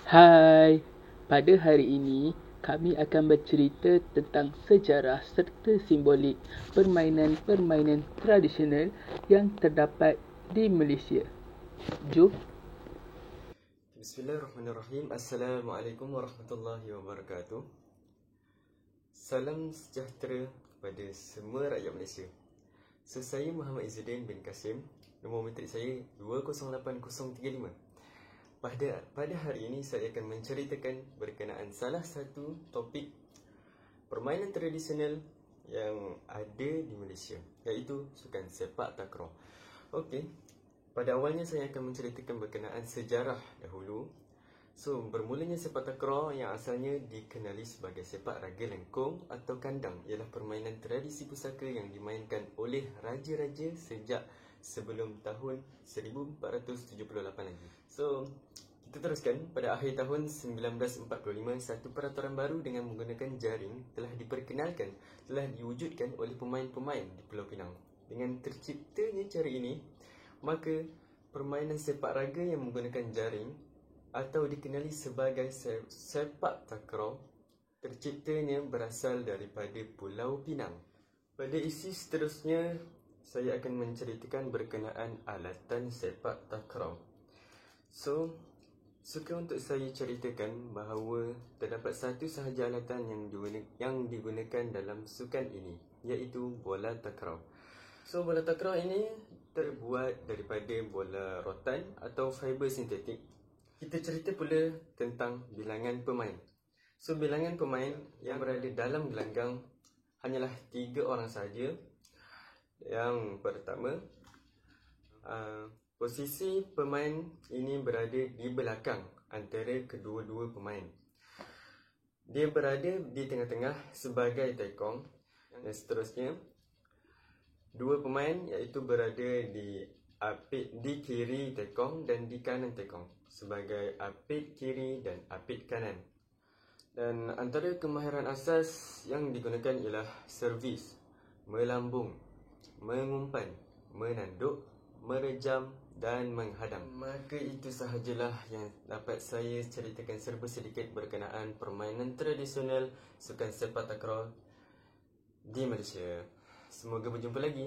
Hai, pada hari ini kami akan bercerita tentang sejarah serta simbolik permainan-permainan tradisional yang terdapat di Malaysia. Jom. Bismillahirrahmanirrahim. Assalamualaikum warahmatullahi wabarakatuh. Salam sejahtera kepada semua rakyat Malaysia. So, saya Muhammad Izzuddin bin Kasim. Nombor metrik saya 208035. Pada hari ini saya akan menceritakan berkenaan salah satu topik permainan tradisional yang ada di Malaysia, iaitu sukan sepak takraw. Okey, pada awalnya saya akan menceritakan berkenaan sejarah dahulu. So, bermulanya sepak takraw yang asalnya dikenali sebagai sepak raga lengkung atau kandang ialah permainan tradisi pusaka yang dimainkan oleh raja-raja sejak sebelum tahun 1478 lagi. So, kita teruskan. Pada akhir tahun 1945, satu peraturan baru dengan menggunakan jaring telah diwujudkan oleh pemain-pemain di Pulau Pinang. Dengan terciptanya cara ini, maka permainan sepak raga yang menggunakan jaring atau dikenali sebagai sepak takraw terciptanya berasal daripada Pulau Pinang. Pada isi seterusnya, saya akan menceritakan berkenaan alatan sepak takraw. So, suka untuk saya ceritakan bahawa terdapat satu sahaja alatan yang digunakan dalam sukan ini, iaitu bola takraw. So, bola takraw ini terbuat daripada bola rotan atau fiber sintetik. Kita cerita pula tentang bilangan pemain. So, bilangan pemain yang berada dalam gelanggang hanyalah 3 orang sahaja. Yang pertama, posisi pemain ini berada di belakang antara kedua-dua pemain. Dia berada di tengah-tengah sebagai tekong. Dan seterusnya, 2 pemain iaitu berada di kiri tekong dan di kanan tekong sebagai apit kiri dan apit kanan. Dan antara kemahiran asas yang digunakan ialah servis, melambung, mengumpan, menanduk, merejam dan menghadang. Maka itu sahajalah yang dapat saya ceritakan serba sedikit berkenaan permainan tradisional sukan sepak takraw di Malaysia. Semoga berjumpa lagi.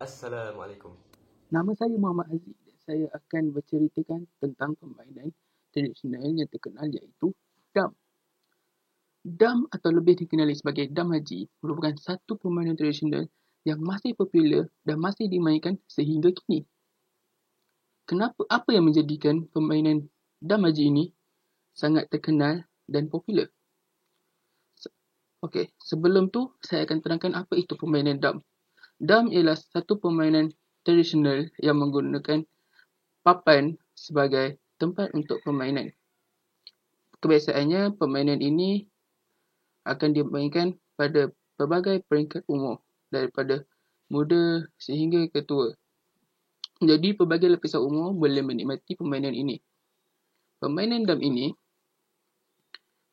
Assalamualaikum. Nama saya Muhammad Aziz dan saya akan berceritakan tentang permainan tradisional yang terkenal iaitu dam. Dam atau lebih dikenali sebagai dam haji merupakan satu permainan tradisional yang masih popular dan masih dimainkan sehingga kini. Apa yang menjadikan permainan dam haji ini sangat terkenal dan popular? Okey, sebelum tu saya akan terangkan apa itu permainan dam. Dam ialah satu permainan tradisional yang menggunakan papan sebagai tempat untuk permainan. Kebiasaannya permainan ini akan dimainkan pada pelbagai peringkat umur, daripada muda sehingga ke tua. Jadi pelbagai lapisan umur boleh menikmati permainan ini. Permainan dam ini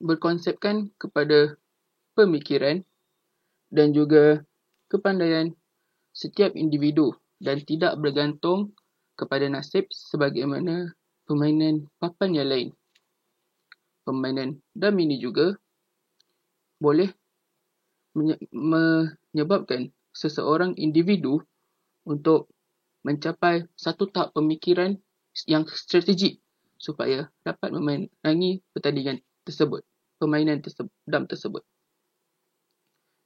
berkonsepkan kepada pemikiran dan juga kepandaian setiap individu dan tidak bergantung kepada nasib sebagaimana permainan papan yang lain. Permainan dam ini juga boleh menyebabkan seseorang individu untuk mencapai satu tahap pemikiran yang strategik supaya dapat memenangi pertandingan tersebut, dam tersebut.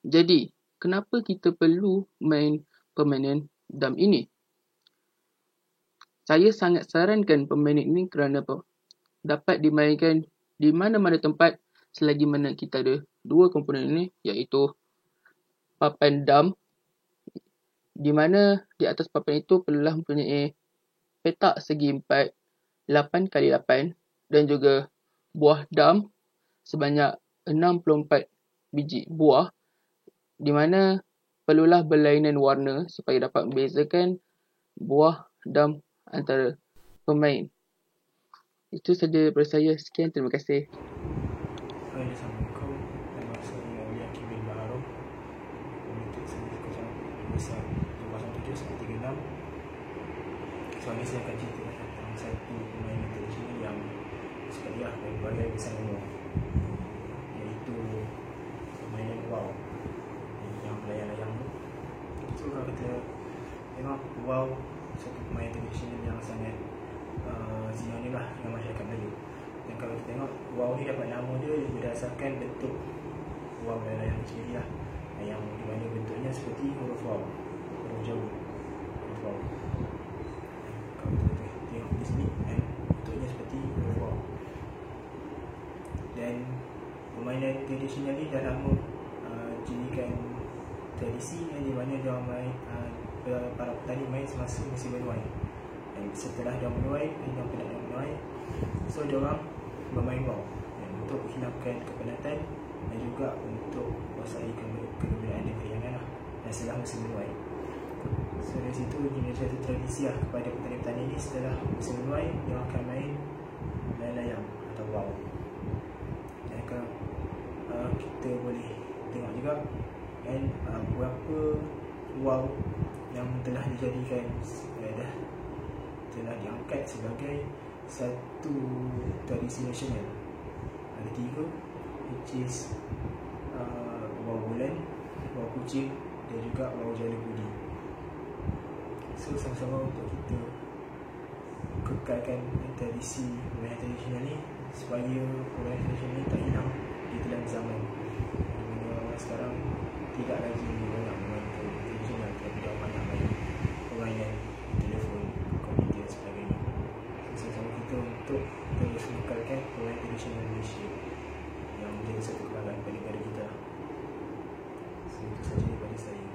Jadi, kenapa kita perlu main permainan dam ini? Saya sangat sarankan permainan ini kerana dapat dimainkan di mana-mana tempat selagi mana kita ada 2 komponen ini, iaitu papan dam, di mana di atas papan itu perlulah mempunyai petak segi 4, 8x8 dan juga buah dam sebanyak 64 biji buah, di mana perlulah berlainan warna supaya dapat membezakan buah dam antara pemain. Itu saja daripada saya. Sekian, terima kasih. Assalamualaikum. Nama saya Yaki bin Baharum. Komited saya besar 21736. So, ini saya akan ceritakan tentang satu permainan tradisional yang sekali lah dari berbagai lapisan ilmu, iaitu permainan WoW yang layang-layang tu. So kalau kita tengok WoW satu permainan tradisional yang sangat sinonim lah dengan masyarakat Melayu. Dan kalau kita tengok WoW ni dapat nama dia berdasarkan bentuk WoW layang-layang sendiri lah, yang di mana bentuknya seperti huruf WoW, huruf Jawa, huruf WoW. Kalau kita tengok di sini bentuknya seperti huruf WoW. Dan permainan tradisional ni dah lama jadikan tradisi yang di mana dia main, para petani main semasa musim menuai. Dan setelah dia menuai, dia penat dia menuai, so dia orang bermain WoW untuk hilangkan kepenatan dan juga untuk kuasai kegembiraan dan keriangan lah, dan setelah musim menuai. So dari situ jadi satu tradisi lah kepada petani-petani ni, setelah musim menuai dia akan main layang-layang atau WoW. Dan kalau kita boleh tengok juga kan beberapa WoW yang telah dijadikan telah diangkat sebagai satu tradisi nasional. Ada 3, which is WoW bulan, WoW kucing dan juga WoW jala budi. So sama-sama untuk kita kekalkan tradisi permainan tradisional ni, supaya permainan tradisional ni tak hilang di telan zaman. Dimana orang sekarang tidak lagi banyak bermain tradisional, tapi dah banyak main permainan telefon, komputer dan sebagainya. So sama-sama kita untuk terus mengekalkan permainan tradisional Malaysia yang menjadi satu kebanggaan kepada negara kita. So itu sahaja daripada saya.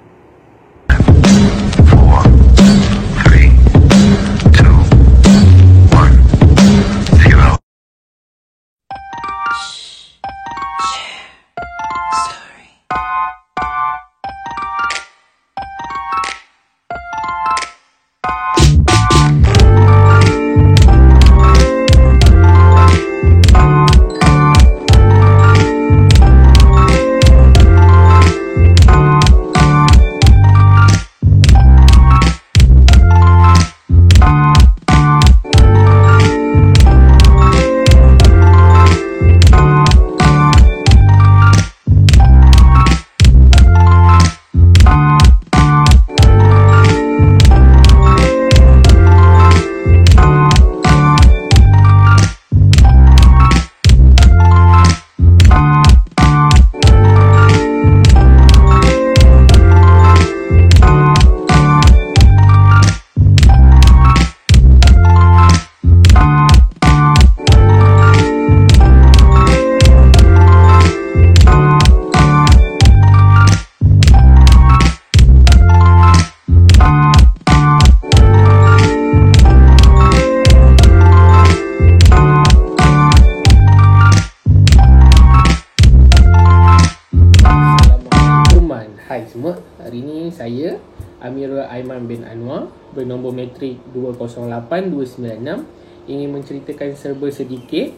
Hai semua, hari ini saya Amirul Aiman bin Anwar bernombor matrik 208296 ingin menceritakan serba sedikit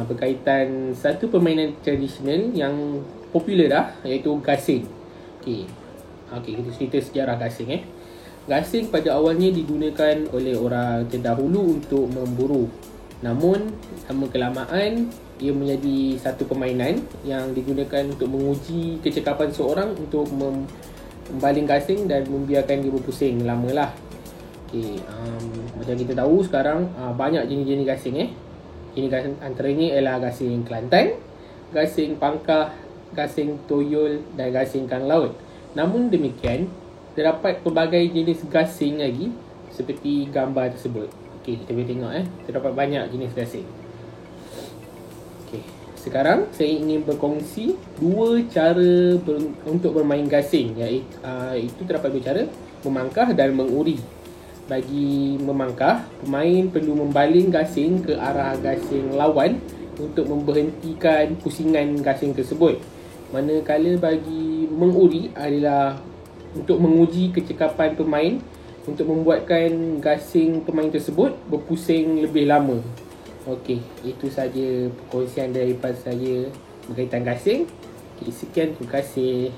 berkaitan satu permainan tradisional yang popular dah, iaitu gasing. Okey, kita cerita sejarah gasing. Gasing pada awalnya digunakan oleh orang terdahulu untuk memburu. Namun lama kelamaan ia menjadi satu permainan yang digunakan untuk menguji kecekapan seorang untuk membaling gasing dan membiarkan dia berpusing lamalah. Okey, macam kita tahu sekarang banyak jenis-jenis gasing. Jenis gasing antaranya ialah gasing Kelantan, gasing Pangkah, gasing Toyol dan gasing Kang Laut. Namun demikian, terdapat pelbagai jenis gasing lagi seperti gambar tersebut. Okey, kita boleh tengok terdapat banyak jenis gasing. Okey, sekarang saya ingin berkongsi dua cara untuk bermain gasing, iaitu terdapat dua cara, memangkah dan menguri. Bagi memangkah, pemain perlu membaling gasing ke arah gasing lawan untuk memberhentikan pusingan gasing tersebut. Manakala bagi menguri adalah untuk menguji kecekapan pemain untuk membuatkan gasing pemain tersebut berpusing lebih lama. Okey, itu saja perkongsian daripada saya berkaitan gasing. Okey, sekian, terima kasih.